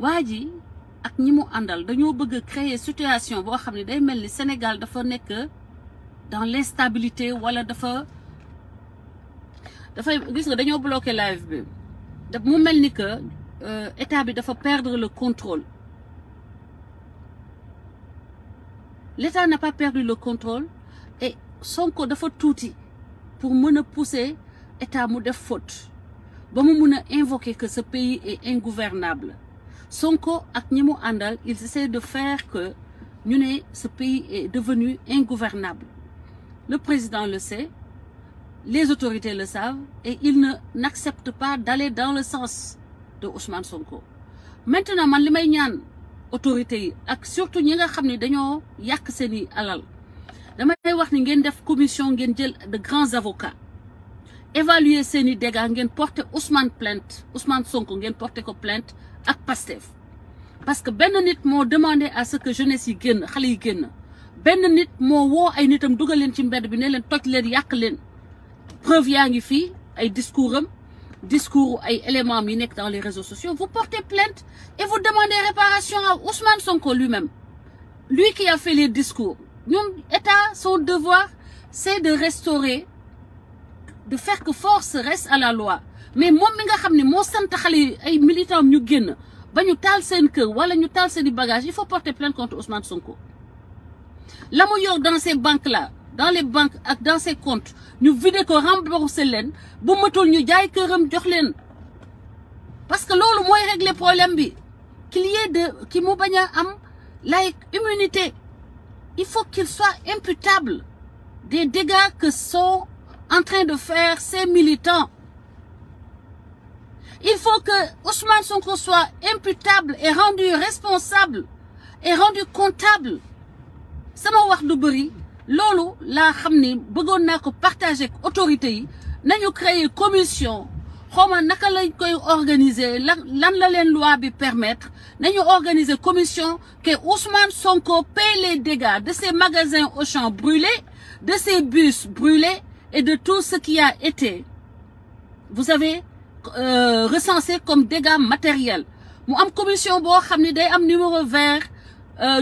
waa ji ak ñi mu àndal dañoo bëgg créer situation boo xam ne day mel ni Sénégal dafa nekk dans l'instabilité wala dafay gis nga dañoo bloqué live bi mu mel ni que état bi dafa perdre le contrôle. L'État n'a pas perdu le contrôle et Sonko dafa tuuti pour mën a pousser état mu def faute ba mu mën a invoquer que ce pays est ingouvernable. Sonko ak ñi mu àndal ils essaient de faire que ñu ne ce pays est devenu ingouvernable. Le président le sait, les autorités le savent et ils n'acceptent pas d'aller dans le sens de Ousmane Sonko. Maintenant man li may ñaan autorités yi ak surtout ñi nga xam ne dañoo yàq seeni alal damay wax ni ngeen def commission ngeen jël de grands avocats évaluer seeni dégâts ngeen porter Ousmane Sonko ngeen porter ko plainte ak Pastef parce que benn nit moo demandé à ce que jeunesse yi génn xale yi génn benn nit moo woo ay nitam dugal leen ci mbedd bi ne leen toj leen yàq leen preuve yaa ngi fii ay discours ay éléments yi nekk dans les réseaux sociaux. Vous portez plainte et vous demandez réparation à Ousmane Sonko lui-même, lui qui a fait les discours. Ñun état son devoir c'est de restaurer, de faire que force reste à la loi. Mais moom mi nga xam ne moo sant xale yi ay militants ñu génn ba ñu taal seen kër wala ñu taal seen i bagages il faut porter plainte contre Ousmane Sonko. La mu yor dans ces banques là, dans les banques ak dans ses comptes ñu vidé ko rembourser leen bu matul ñu jaay këram jox leen parce que loolu mooy régler problème bi qu'il y ait de ki mu bañ a am like immunité. Il faut qu'il soit imputable des dégâts que sont en train de faire ces militants. Il faut que Ousmane Sonko soit imputable et rendu responsable et rendu comptable. Sama wax du bëri loolu laa xam ne bëggoon naa ko partager ak autorités yi nañu créer commission xawma naka lañ koy organiser lan la leen loi bi permettre nañu organiser commission que Ousmane Sonko paie les dégâts de ces magasins Auchan brûlés, de ces bus brûlés et de tout ce qui a été, vous avez recensé comme dégâts matériels. Mu am commission boo xam ne day am numéro vert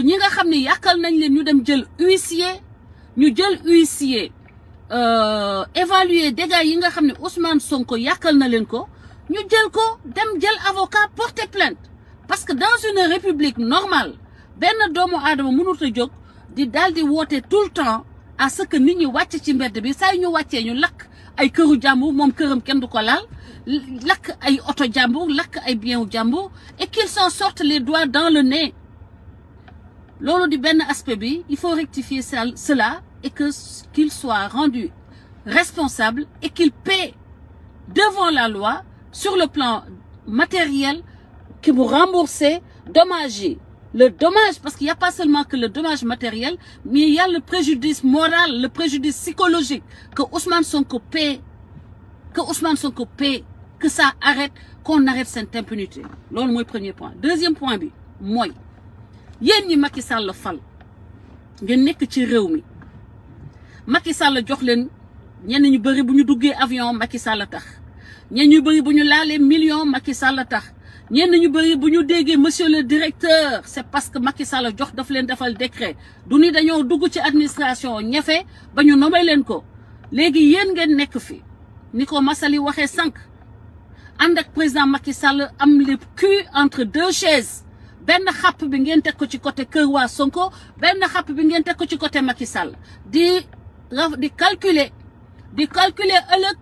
ñi nga xam ne yàqal nañ leen ñu dem jël huissier évaluer dégâts yi nga xam ne Ousmane Sonko yàqal na leen ko ñu jël ko dem jël avocat porter plainte parce que dans une république normale benn doomu aadama mënut a jóg di daal di woote tout le temps à ce que nit ñi wàcc ci mbedd bi saa yu ñu wàccee ñu lakk ay këru jàmbur moom këram kenn du ko laal lakk ay oto jàmbur lakk ay biens jàmbur et qu'ils s'en sortent les doigts dans le nez. Loolu di benn aspect bi il faut rectifier cela et que qu'il soit rendu responsable et qu'il paie devant la loi sur le plan matériel que vous remboursez dommages yi. Le dommage, parce qu'il n'y a pas seulement que le dommage matériel, mais il y a le préjudice moral, le préjudice psychologique que Ousmane Sonko paie, que ça arrête, qu'on arrête cette impunité. C'est le premier point. Deuxième point, moi, yéen ñi Macky Sall fal ngeen nekk ci réew mi Macky Sall jox leen ñenn ñu bëri bu ñu duggee avion Macky Sall tax ñenn ñu bëri bu ñu laalee million Macky Sall tax ñenn ñu bëri bu ñu déggee monsieur le directeur c'est parce que Macky Sall jox daf leen defal décret du ni dañoo dugg ci administration ñefe ba ñu nommé leen ko léegi yéen ngeen nekk fi ni ko Massaly waxee sànq ànd ak président Macky Sall am le cul entre deux chaises. benn xàpp bi ngeen teg ko ci côté kër waa Sonko benn xàpp bi ngeen teg ko ci côté Macky Sall di calculer ëllëg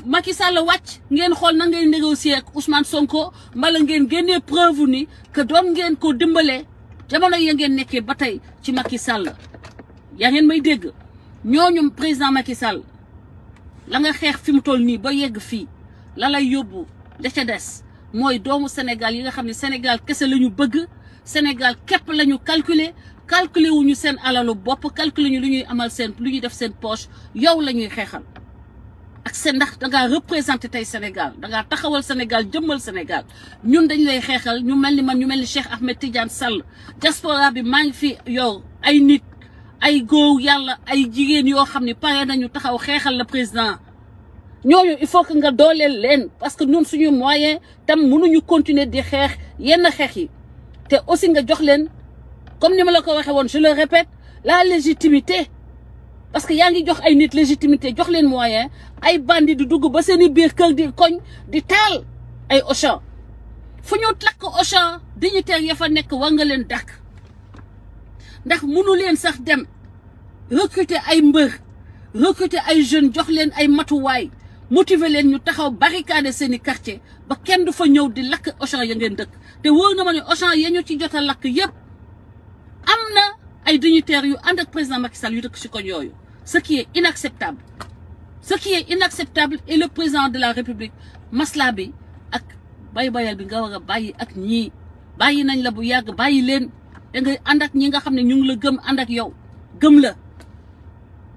Macky Sall wàcc ngeen xool na ngay négocier ak Ousmane Sonko mbala ngeen génnee preuve ni que doon ngeen ko dimbale jamono ya ngeen nekkee ba tey ci Macky Sall yaa ngeen may dégg ñooñu président Macky Sall la nga xeex fi mu toll nii ba yegg fii la lay yóbbu da ca des mooy doomu Sénégal yi nga xam ne Sénégal kese la ñu bëgg Sénégal képp la ñu calculer wuñu seen alalu bopp calculer ñu lu ñuy amal seen lu ñuy def seen poche yow la ñuy xeexal ak seen ndax dangaa représenté tey Sénégal dangaa taxawal Sénégal jëmmal Sénégal ñun dañ lay xeexal ñu mel ni man ñu mel ni Cheikh Ahmed Tidiane Sall diaspora bi maa ngi fi yow ay nit ay góor yàlla ay jigéen yoo xam ne pare nañu taxaw xeexal le président ñooñu il faut que nga dooleel leen parce que ñun suñu moyen tam mënuñu continuer di xeex yenn xeex yi te aussi nga jox leen comme ni ma la ko waxee woon je le répète la légitimité parce que yaa ngi jox ay nit légitimité jox leen moyen ay bandi di dugg ba seeni biir kër di koñ di taal ay Auchan fu ñu takk Auchan dignitaires ya fa nekk war nga leen dàkk ndax mënu leen sax dem recruter ay mbër recruter ay jeunes jox leen ay matuwaay motiver leen ñu taxaw barricade seeni quartier ba kenn du fa ñëw di lakk Auchan ya ngeen dëkk te wóor na ma ne Auchan ya ñu ci jot a lakk yëpp am na ay dignitaires yu ànd ak président Macky Sall yu dëkk ci koñ yooyu ce qui est inacceptable et le président de la République masla bi ak bayal bi nga war a bàyyi ak ñii bàyyi nañ la bu yàgg bàyyi leen da nga ànd ak ñi nga xam ne ñu ngi la gëm ànd ak yow gëm la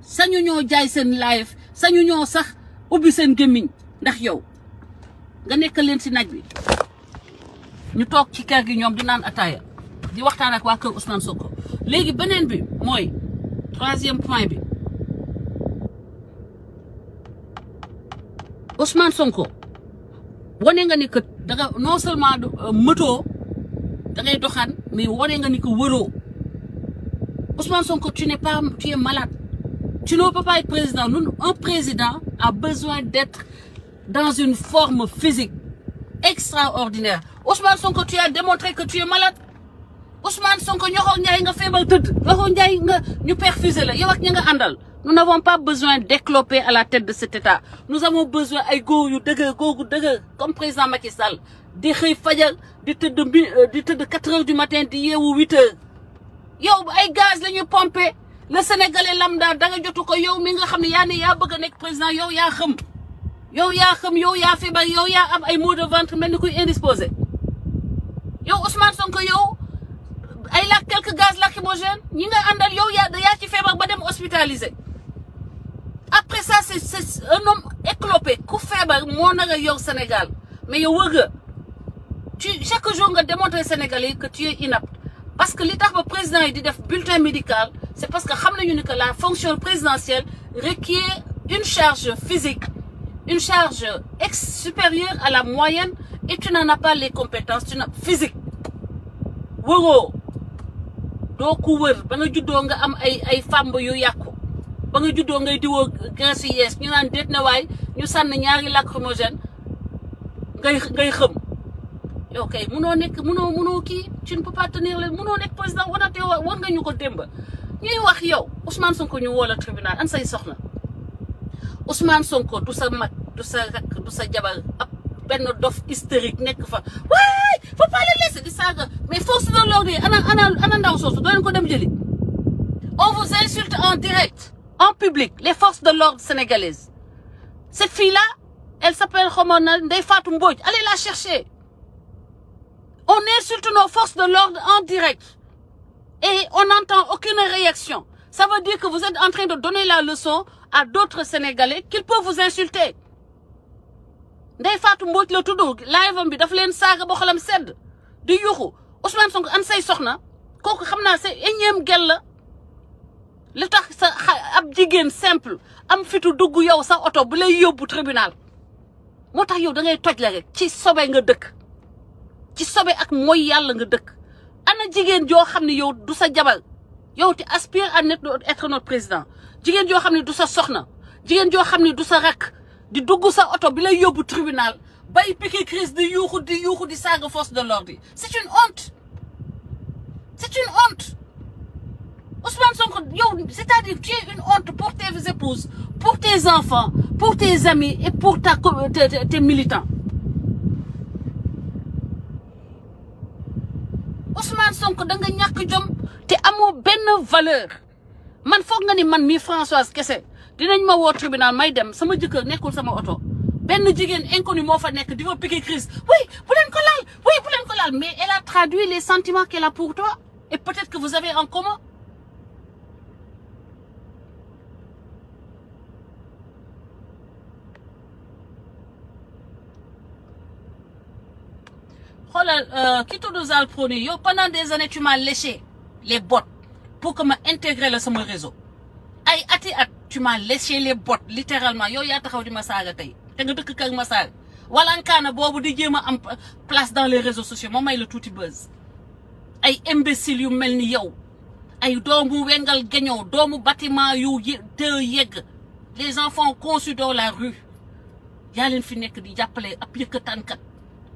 sañu ñoo jaay seen live sañu ñoo sax ubbi seen gémmiñ ndax yow nga nekk leen ci naaj bi ñu toog ci kër gi ñoom di naan ataaya di waxtaan ak waa kër Ousmane Sonko léegi beneen bi mooy troisième point bi Ousmane Sonko wane nga ni que danga non seulement moto da ngay doxaan mais wane nga ni que wëroo Ousmane Sonko tu es malade tu ne peux pas être président. Un président a besoin d'être dans une forme physique extraordinaire. Ousmane Sonko, tu as démontré que tu es malade. Ousmane Sonko, nous n'avons pas besoin d'écloper à la tête de cet État. Nous avons besoin comme président Macky Sall. De 4 heures du matin, de 8 heures. Yo, ay gaz lañu pompé. Le Sénégalais lambda da nga jotu ko yow mi nga xam ne yaa ne yaa bëgg a nekk président yow yaa xam yow yaa feebar yow yaa am ay maux de ventre mel ni kuy indisposé yow Ousmane Sonko yow ay la quelques gaz lacrymogènes ñi nga àndal yow yaa ci feebar ba dem hospitalisé après ça c'est un homme éclopé ku feebar moo nanga yow Sénégal mais yow wëgga chaque jour nga démontrer Sénégalais que tu es inapte parce que li tax ba président yi di def bulletin médical c'est parce que xam nañu ni que la fonction présidentielle requiert une charge physique, une charge supérieure à la moyenne et tu n'en as pas les compétences physiques. Wëroo doo ku wër ba nga juddoo nga am ay fàmb yu yàqu ba nga juddoo ngay diwoo graisse yees ñu naan déet na waay ñu sànn ñaari lacrymogène ngay xëm yow kay munoo kii tu ne peux pas tenir le munoo nekk président war nga ñu ko démb ñuy wax yow Ousmane Sonko ñu woo la tribunal an say soxna Ousmane Sonko du sa mag du sa rak du sa jabar ab benn dof hystérique nekk fa waay faut pas les laisser di saaga mais force de l'ordre yi ana ndaw soosu doo leen ko dem jëli on vous insulte en direct en public les forces de l'ordre sénégalaises cette fille-là elle s'appelle Khomona Ndeye Fatou Mbodj allez la chercher on insulte nos forces de l'ordre en direct et on n'entend aucune réaction. Ça veut dire que vous êtes en train de donner la leçon à d'autres Sénégalais qu'ils peuvent vous insulter. Ndeye Fatou Mbodj la tudd live am bi daf leen saaga ba xolam sedd di yuxu Ousmane Sonko an say soxna kooku xam naa c'est énième gel la li tax sa ab jigéen simple am fitu dugg yow sa oto bu lay yóbbu tribunal moo tax yow da ngay toj la rek ci sobe nga dëkk ci sobe ak mooy yàlla nga dëkk ana jigéen joo xam ne yow du sa jabar yow tu aspires à être notre président jigéen joo xam ne du sa soxna jigéen joo xam ne du sa rakk di dugg sa oto bi lay yóbbu tribunal bay piqué crise di yuuxu di saaga force de l'ordre yi c'est une honte Ousmane Sonko yow c'est-à-dire tu es une honte pour tes épouses pour tes enfants pour tes amis et pour tes militants Ousmane Sonko da nga ñàkk jom te amoo benn valeur man foog nga ni man mii Françoise kese dinañ ma woo tribunal may dem sama jëkkër nekkul sama oto benn jigéen inconnu moo fa nekk di fa piquer crise oui bu leen ko laal mais elle a traduit les sentiments qu'elle a pour toi et peut-être que vous avez en commun xoolal ki tudd Zal Proni yow pendant des années tu m'as léché les bottes pour que ma intégrer la sama réseau ay ati at tu m'as léché les bottes littéralement yow yaa taxaw di ma saaga tey te nga dëkk Kër Massar walankaana boobu di jéem a am place dans les réseaux sociaux moo may la tuuti buzz ay imbéciles yu mel ni yow ay doomu wengal geñoo doomu bâtiment yu te yegg les enfants conçus dans la rue yaa leen fi nekk di jàppale ab yëkkatankat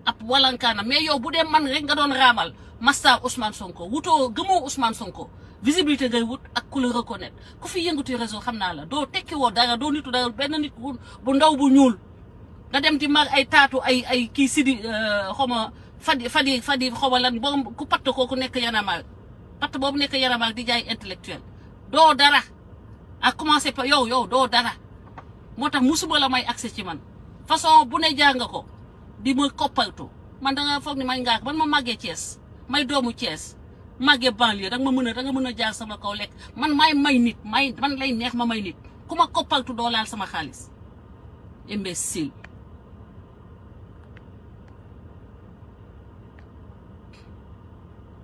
ab walankaana mais yow bu dee man rek nga doon raamal masta Ousmane Sonko wutoo gëmoo Ousmane Sonko visibilité ngay wut ak ku la reconnaître ku fi yëngatu réseau xam naa la doo tekki woo dara doo nitu dara benn nit bu ndaw bu ñuul nga dem di mag ay taatu ay kii sidi xawma fadi xawma lan borom ku patt kooku nekk yanamaag patt boobu nekk yanamaag di jaay intellectuel doo dara ak commencé par yow doo dara moo tax musuma la may accès ci man façon bu ne jaar nga ko di ma koppaltu man da nga foog ni may ngaak man ma màggee Thiès may doomu Thiès màggee banlieue da nga mën a jaar sama kaw lekk man may nit man lay neex ma may nit ku ma koppaltu doo laal sama xaalis imbécile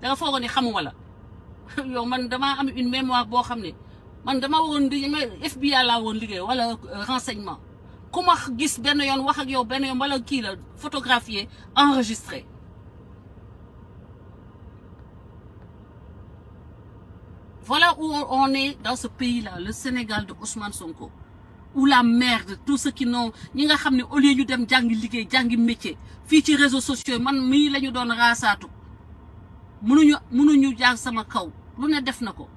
da nga foogoon ni xamuma la yow man damaa am une mémoire boo xam ne man dama woon di FBI laa woon liggéey wala renseignement ku ma gis benn yoon wax ak yow benn yoon wala kii la photographier enregistré voilà où on est dans ce pays-là le Sénégal de Ousmane Sonko où la merde tout ce qui non ñi nga xam ne au lieu ñu dem jàngi liggéey jàngi métier fii ci réseaux sociaux man mii la ñu doon raasaatu mënuñu jaar sama kaw lu ne def na ko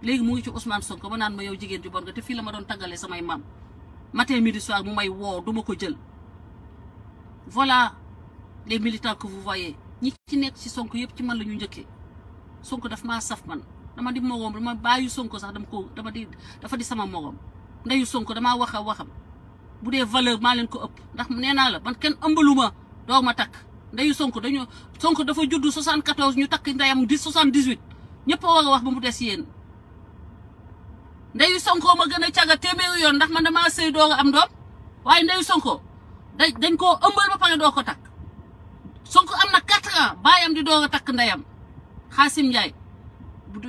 léegi mu ngi ci Ousmane Sonko ba naan ma yow jigéen ju bon nga te fii la ma doon tàggalee samay maam matin midi soir mu may woo duma ko jël voilà les militants que vous voyez ñi ci nekk ci Sonko yëpp ci man la ñu njëkkee Sonko daf maa saf man dama di moroom dama bàyyi Sonko sax dafa di sama moroom ndeyu Sonko damaa wax a waxam bu dee valeur maa leen ko ëpp ndax nee naa la man kenn ëmbaluma doo ma takk ndeyu Sonko Sonko dafa juddu 74 ñu takk ndeyam 78 ñëpp a war a wax ba mu des yéen ndeyu Sonko ma gën a caga téeméeri yoon ndax man damaa sëy doo am doom waaye ndeyu Sonko dañ koo ëmbal ba pare doo ko takk Sonko am na 4 ans baayam di doo a takk ndeyam Xaasim Njaay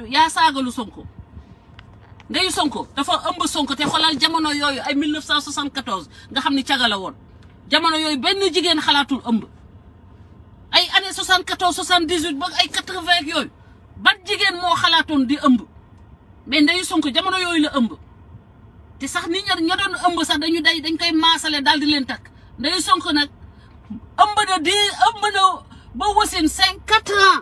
yaa saagalu Sonko ndeyu Sonko dafa ëmb Sonko te xoolal jamono yooyu ay 1974 nga xam ni caga la woon jamono yooyu benn jigéen xalaatul ëmb ay année 74 78 ba ay 80 yooyu ban jigéen moo xalaatoon di ëmb mais ndeyu Sonko jamono yooyu la ëmb te sax nit ña doon ëmb sax dañ koy maasale daal di leen takk ndeyu Sonko nag ëmb na ba wasin 4 ans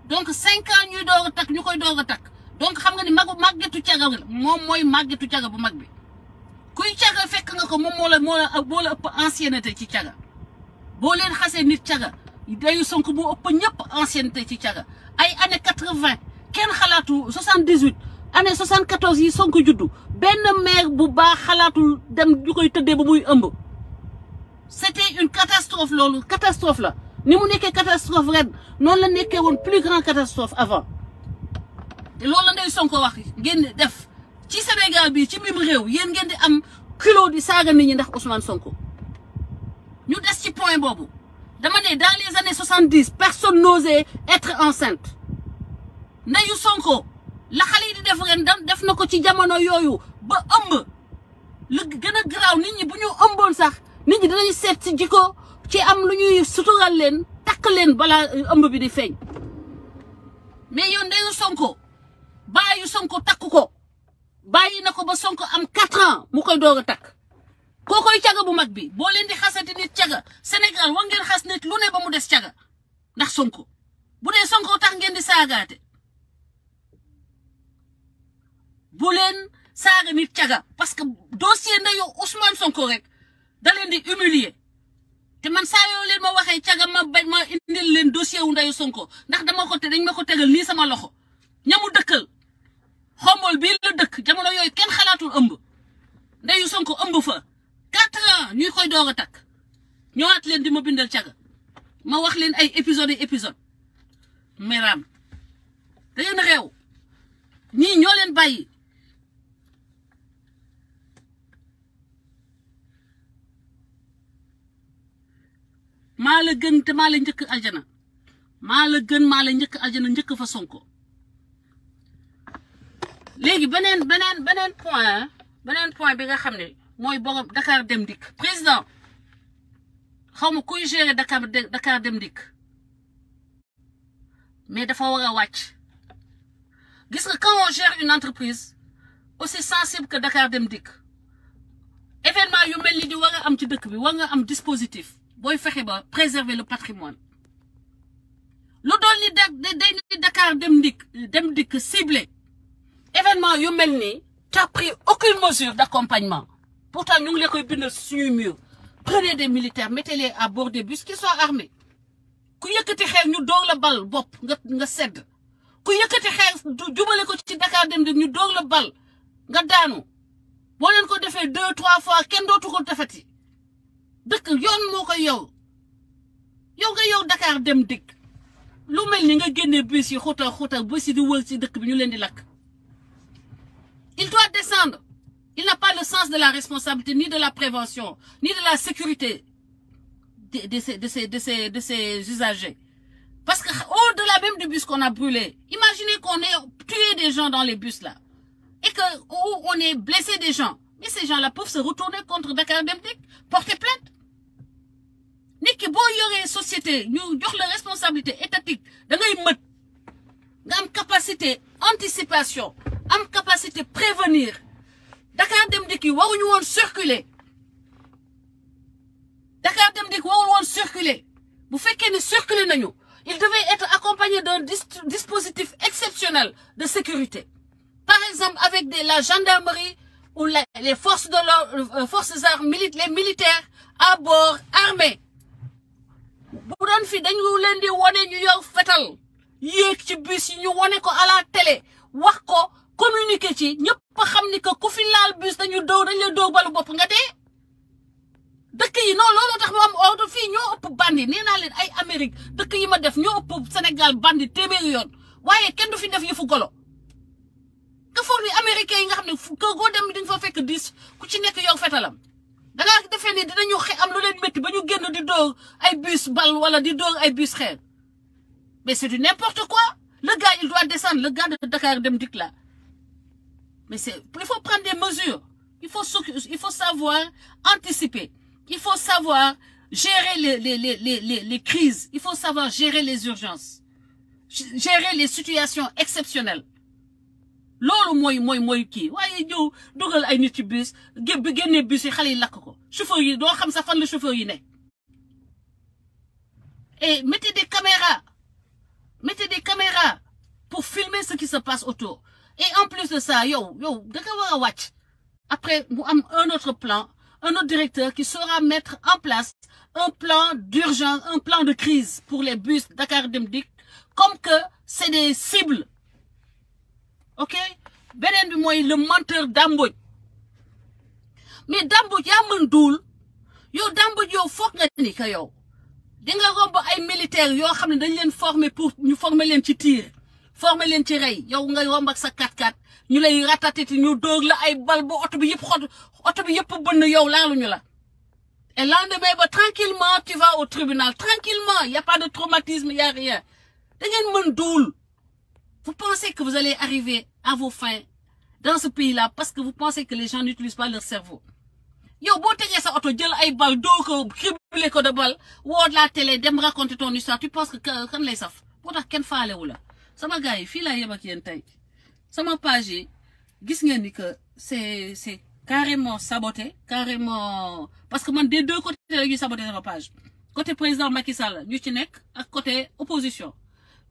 donc 5 ans ñuy doog a takk ñu koy doog a takk donc xam nga ni màggetu caga moom mooy màggetu caga bu mag bi kuy caga fekk nga ko moom moo la ëpp ancienneté ci caga boo leen xasee nit caga ndeyu Sonko moo ëpp ñëpp ancienneté ci caga ay année 80 kenn xalaatu 78 année 74 yi Sonko juddu benn mère bu baax xalaatul dem ñu koy tëddee ba muy ëmb c'était une catastrophe loolu catastrophe la ni mu nekkee catastrophe ren noonu la nekkee woon plus grand catastrophe avant te loolu la Ndeye Sonko wax ngeen def ci Sénégal bi ci mim réew yéen ngeen di am kilo di saaga nit ñi ndax Ousmane Sonko ñu des ci point boobu dama ne dans les années 70 personne n'osait être enceinte Ndeye Sonko la xale yi di def ren def na ko ci jamono yooyu ba ëmb lu gën a garaaw nit ñi bu ñu ëmboon sax nit ñi dinañ seet ci jikko ci am lu ñuy sutural leen takk leen balaa ëmb bi di feeñ mais yow Ndeye Sonko bàyyi Sonko takk ko bàyyi na ko ba Sonko am 4 ans mu koy doog a takk koo koy caga bu mag bi boo leen di xasati nit caga Sénégal war ngeen xas nit lu ne ba mu des caga ndax Sonko bu dee Sonko tax ngeen di saagaate bu leen saaga nit caga parce que dossier ndeyu Ousmane Sonko rek da leen di humilier te man saa yoo leen ma waxee caga ma indil leen dossier wu ndeyu Sonko ndax dañ ma ko tegal nii sama loxo ñamu dëkkal xombol bii la dëkk jamono yooyu kenn xalaatul ëmb ndeyu Sonko ëmb fa 4 ans ñuy koy doog a takk ñëwaat leen di ma bindal caga ma wax leen ay épisode meraam da ngeen réew ñii ñoo leen bàyyi maa la gën te maa la njëkk aljana maa la gën maa la njëkk aljana njëkk fa Sonko léegi beneen point bi nga xam ne mooy borom Dakar Dem Dikk président xawma kuy gérer Dakar Dem Dikk mais dafa war a wàcc. Gis nga quand on gère une entreprise aussi sensible que Dakar Dem Dikk événement yu mel ni di war a am ci dëkk bi war nga am dispositif booy fexe ba préserver le patrimoine lu doon ni day ni Dakar Dem Dikk ciblé événement yu mel ni t'as pris aucune mesure d'accompagnement pourtant ñu ngi leen koy bindal suñuy mur. Prenez des militaires mettez-les à bord des bus qui sont armés ku yëkkati xeer ñu door la bal bopp nga sedd ku yëkkati xeer jubale ko ci Dakar Dem Dikk ñu door la bal nga daanu boo leen ko defee 2-3 fois kenn dootu ko defati dëkk yoon moo ko yow nga yow Dakar Dem Dikk lu mel ni nga génnee bus yi xuta bus yi di wër ci dëkk bi ñu leen di lakk. Il doit descendre. Il n'a pas le sens de la responsabilité ni de la prévention ni de la sécurité de ces usagers. Parce que au-delà même du bus qu'on a brûlé, imaginez qu'on ait tué des gens dans les bus là et que on ait blessé des gens. Mais ces gens-là peuvent se retourner contre Dakar Dem Dikk, porter plainte. Nit ki boo yoree société ñu jox la responsabilité étatique da ngay mët nga am capacité anticipation am capacité prévenir. Dakar Dem Dikk yi waruñu woon circuler Dakar Dem Dikk warul woon circuler bu fekkee ne circuler nañu il devait être accompagné d'un dispositif exceptionnel de sécurité par exemple avec la gendarmerie ou les forces de l'ordre forces armées les militaires à bord armés bu doon fi dañu leen di wone ñu yor fetal yéeg ci bus yi ñu wone ko à la télé wax ko communiquer ci ñëpp xam ni que ku fi laal bus dañ lay dóor balu bopp nga dee dëkk yi non looloo tax mu am ordre fii ñoo ëpp bandi nee naa leen ay Amérique dëkk yi ma def ñoo ëpp Sénégal bandi téeméeri yoon waaye kenn du fi def yëfu golo nga foog ni américains yi nga xam ne kër goo dem di nga fa fekk 10 ku ci nekk yor fetalam da ngaa defee ni dinañu am lu leen métti ba ñu génn di dóor ay bus bal wala di dóor ay bus xeer mais c'est du n'importe quoi le gars il doit descendre le gars de Dakar Dem Dikk là mais il faut prendre des mesures il faut savoir anticiper il faut savoir gérer les crises il faut savoir gérer les urgences gérer les situations exceptionnelles loolu mooy kii waaye ñëw dugal ay nit ci bus génne bus yi xale yi lakk ko chauffeur yi doo xam sax fan la chauffeur yi ne et mettez des caméras pour filmer ce qui se passe autour et en plus de ça yow da nga war a wàcc après mu am un autre plan un autre directeur qui saura mettre en place un plan d'urgence un plan de crise pour les bus Dakar Dem Dikk comme que c'est des cibles ok beneen bi mooy le menteur Damboj mais Damboj yaa mën duul yow Damboj yow foog nga ni que yow di nga romb ay militaires yoo xam ne dañ leen former pour ñu former leen ci tir former leen ci rey yow nga romb ak sa 4x4 ñu lay ratatati ñu dóor la ay bal ba oto bi yëpp bënn yow laaluñu la et lendemain ba tranquillement tu vas au tribunal tranquillement y a pas de traumatisme y a rien da ngeen mën duul. Vous pensez que vous allez arriver à vos fins dans ce pays-là parce que vous pensez que les gens n'utilisent pas leur cerveau. Yo, boo tegee sa auto jël ay bal doo ko criblé ko de bal woo la télé dem raconter ton histoire tu penses que kan lay saf moo tax kenn faalewu la sama gars yi fii laa yem ak yéen tey sama page yi gis ngeen ni que c'est carrément saboté carrément parce que man des deux côtés la ñuy saboté sama page côté président Macky Sall ñu ci nekk ak côté opposition.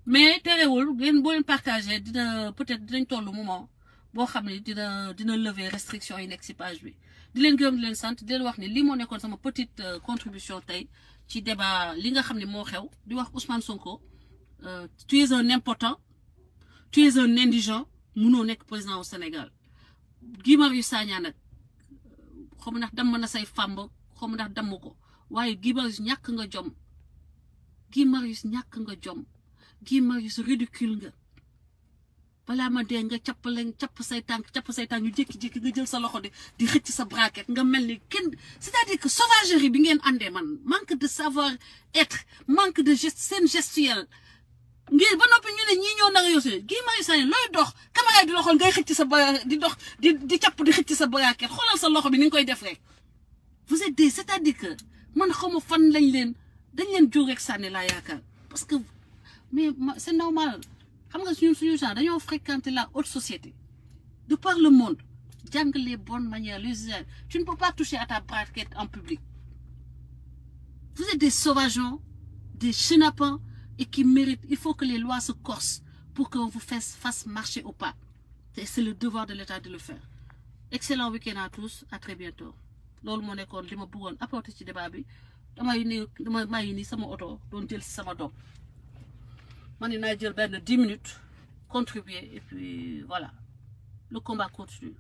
mais terewul ngeen boo leen partagé dina peut-être dinañ tollu moment boo xam ne dina lever restriction yi nekk ci page bi di leen gërëm di leen sant di leen wax ne lii moo nekkoon sama petite contribution tey ci débat li nga xam ne moo xew di wax Ousmane Sonko tu es un impotent tu es un indigent mënoo nekk président au Sénégal Guy Marius Sagna nag xaw ma ndax damm na say fàmb xaw ma ndax damm ko waaye Guy Marius ñàkk nga jom Guy Marius ñàkk nga jom Guy Marius ridicule nga balaa ma dee nga capp say tànk ñu jékki-jékki nga jël sa loxo di xëcc sa braquette nga mel ni kenn c'est-à-dire que sauvagerie bi ngeen àndee man manque de savoir être manque de geste seen gestuel ngeen ba noppi ñu ne ñii ñoo nanga yosé Guy Marius Sagna looy dox caméra di loxol ngay xëcc sa di dox di capp di xëcc sa braquette xoolal sa loxo bi ni nga koy def rek vous êtes des c'est-à-dire que man xawma fan lañ leen dañ leen jóg rek sànni laa yaakaar parce que mais c'est normal xam nga suñu genre dañoo fréquenter la haute société de par le monde jàng les bonnes manières les usages. Tu ne peux pas toucher à ta braquette en public. Vous êtes des sauvageons, des chenapans et qui méritent. Il faut que les lois se corsent pour qu'on vous fasse marcher au pas. C'est le devoir de l'État de le faire. Excellent week-end à tous, à très bientôt. Loolu moo nekkoon li ma bëggoon apporter ci débat bi maa ngi nii sama oto doon jël si sama doom man ni naa jël benn 10 minutes contribuer et puis voilà le combat continue.